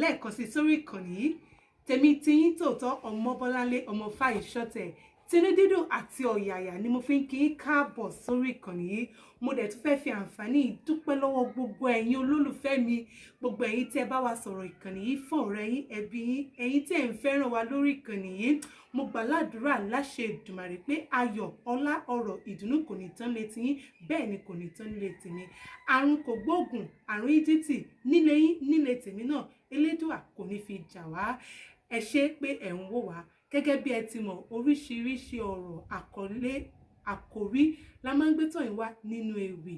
lẹ́ẹ̀kan sí sórí ìkànnì yìí. Tèmi tiyín tòótọ́ Ọmọbọ́láńlé ọmọ Fáyìíṣọ́tẹ̀. Tinú dídùn àti ọ̀yàyà ni mo fi ń kí yín káàbọ̀ sórí ìkànnì yìí. Mo dẹ̀ tún fẹ́ fi àǹfààní ìdúpẹ́ lọ́wọ́ gbogbo ẹ̀yin olólùfẹ́ mi, gbogbo ẹ̀yin tí ẹ bá wa sọ̀rọ̀ ìkànnì yìí fún ọ̀rẹ́ yín, ẹbí yín, ẹ̀yin tí ẹ ń fẹ́ràn wa lórí ìkànnì yìí. Mo gbàládùra láṣẹ Èdùmàrè pé ayọ̀, ọlá, ọrọ̀, ìdùnnú kò ní tán létí yín, bẹ́ẹ̀ ni kò ní tán nílé tèmi. Àrùn kò gbóògùn, àrùn íjíìtì nílé yín, nílé tèmi náà, Elédùà kò ní fi jà wá. Ẹ ṣé pé ẹ ń wò wá. Gẹ́gẹ́ bí ẹ ti mọ̀, oríṣiríṣi ọ̀rọ̀ àkòrí la máa ń gbé tọ̀ yín wá nínú ewì.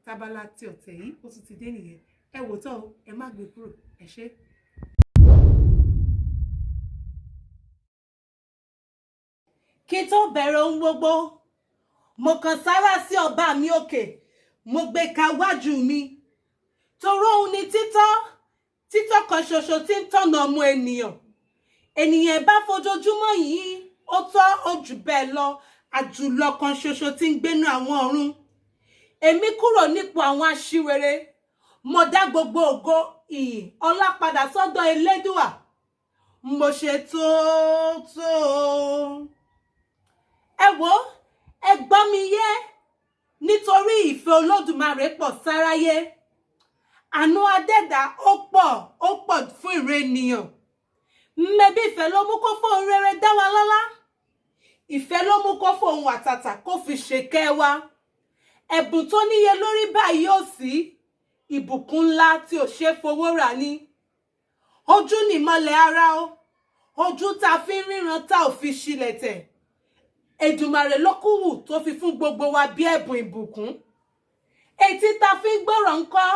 Tábálà tí ọ̀tẹ̀ yìí ó tún ti dé nìyẹn. Ẹ wò tán o, ẹ má gbé kúrò. Ẹ ṣé. Kí tó bẹ̀rẹ̀ ohun gbogbo, mo kàn sára sí ọba mi òkè, mo gbé ka wájú mi. Torí òun ni títọ́ kan ṣoṣo tí ń tọ̀nà ọmọ ènìyàn. Ènìyàn bá fojoojúmọ́ yìí, ó tọ́ ojú bẹ́ẹ̀ lọ, àjùlọ kan ṣoṣo tí ń gbénú àwọn ọ̀run. Èmi kúrò nípò àwọn aṣiwèrè, mo dá gbogbo ògo ìyìn ọlá padà sọ́dọ̀ Elédùà. Mo ṣe tó. Ẹ wò, ẹ gbọ́ mi yé, nítorí ìfẹ́ Olódùmarè pọ̀ sáráyé. Àánú Adẹ́dàá ó pọ̀ fún ìre ènìyàn. Mẹ́bí ìfẹ́ ló mú kó fóun rere dá wa lọ́lá. Ìfẹ́ ló mú kó fóun àtàtà kó fi ṣèkẹ́ wa. Ẹ̀bùn tó níye lórí báyìí ò sí. Ìbùkún ńlá tí ò ṣe fowó rà ni. Ojú ni ìmọ́lẹ̀ ara o. Ojú tá fi ń ríran tá ò fi ṣílẹ̀tẹ̀. Èdùmàrè ló kúwù tó fi fún gbogbo wa bí ẹ̀bùn ìbùkún. Etí tá fi ń gbọ́rọ̀ ńkọ́.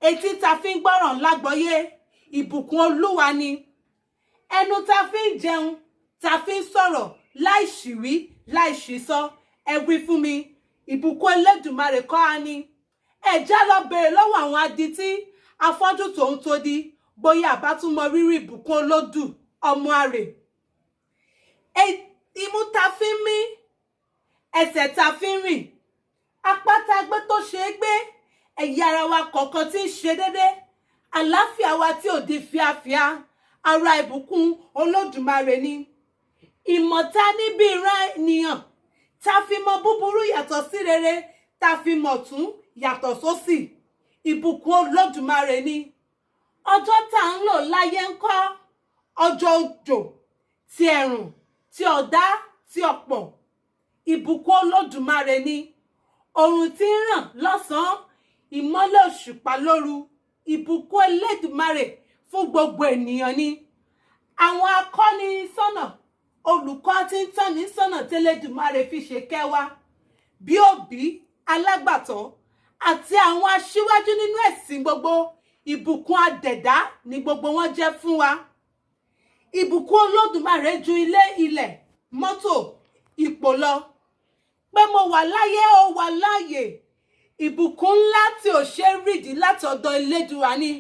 Etí tá fi ń gbọ́rọ̀ lágbọ́yé. Ìbùkún Olúwa ni. Ẹnu tá fi ń jẹun, tá fi ń sọ̀rọ̀ láì ṣìwí, láì ṣìsọ. Ẹ wí fún mi, ìbùkún Elédùmarè kọ́ á ní. Ẹ já lọ bèrè lọ́wọ́ àwọn adití, afọ́jú tòun tó di, bóyá àbá tún mọ rírì ìbùkún Olódù ọmọ àrè. Imú tá fi ń mí, ẹsẹ̀ tá fi ń rìn, apá tá gbé tó ṣe é gbé, ẹ̀yà ara wa kọ̀ọ̀kan tí ń ṣe déédé, àlàáfíà wa tí ò di fíafíà, ara ìbùkún Olódùmarè ni. Ìmọ̀ta níbi ìran ènìyàn, tá fi mọ búburú yàtọ̀ sí rere, tá fi mọ̀ tún yàtọ̀ sósì. Ìbùkún Olódùmarè ni. Ọjọ́ tá ń lò láyé ńkọ́, ọjọ́ òjò, ti ẹ̀rùn, ti ọ̀dá, ti ọ̀pọ̀. Ìbùkún Olódùmarè ni. Òrùn tí ń ràn lọ́sàn-án, ìmọ́lẹ̀ òṣùpá lóru. Ìbùkún Elédùmarè fún gbogbo ènìyàn ni. Àwọn akọ́ni sọ́nà, olùkọ́ tí ń tọ́ni sọ́nà tẹ́lẹ̀dùmarè fi ṣe kẹwa. Bí òbí, alágbàtọ́, àti àwọn aṣíwájú nínú ẹ̀sìn gbogbo, ìbùkún adẹ̀dá ni gbogbo wọn jẹ́ fún wa. Ìbùkún Olódùmarè ju ilé, ilẹ̀, mọ́tò, ipò lọ. Pé mo wà láyé, ó wà láàyè. Ìbùkún ńlá tí ò ṣe rídìí látọ̀dọ̀ Elédùà ni.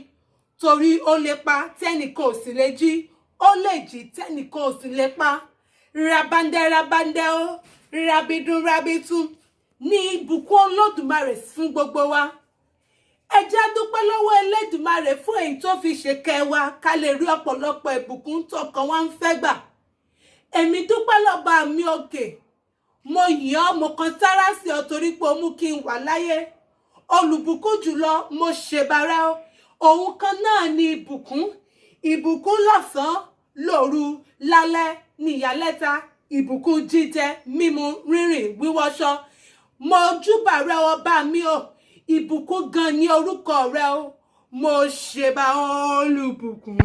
Torí ó lè pa tẹ́nìkan ò sì lè jí, ó lè jí tẹ́nìkan ò sì lè pa. Rabandẹ o, rabidun rabitun ní ìbùkún Olódùmarè fún gbogbo wa. Ẹ jẹ́ dúpẹ́ lọ́wọ́ Elédùmarè fún èyí tó fi ṣèkẹ́ wa ká lè rí ọ̀pọ̀lọpọ̀ ìbùkún tọkàn wa ń fẹ́ gbà. Èmi dúpẹ́ lọ́ba mi òkè. Mo yìn ọ́, mo kan sára sí ọ torí pé o mú kí n wà láyé. Olùbùkún jùlọ mo ṣèbàrà ọ. Òun kan náà ni ìbùkún. Ìbùkún lọ́sàn-án, lóru, lálẹ́, ní ìyálẹ́ta. Ìbùkún jíjẹ, mímu, rírìn, wíwọṣọ. Mo júbà rẹ ọba mi o. Ìbùkún gan ni orúkọ rẹ o. Mo ṣèbà olùbùkún.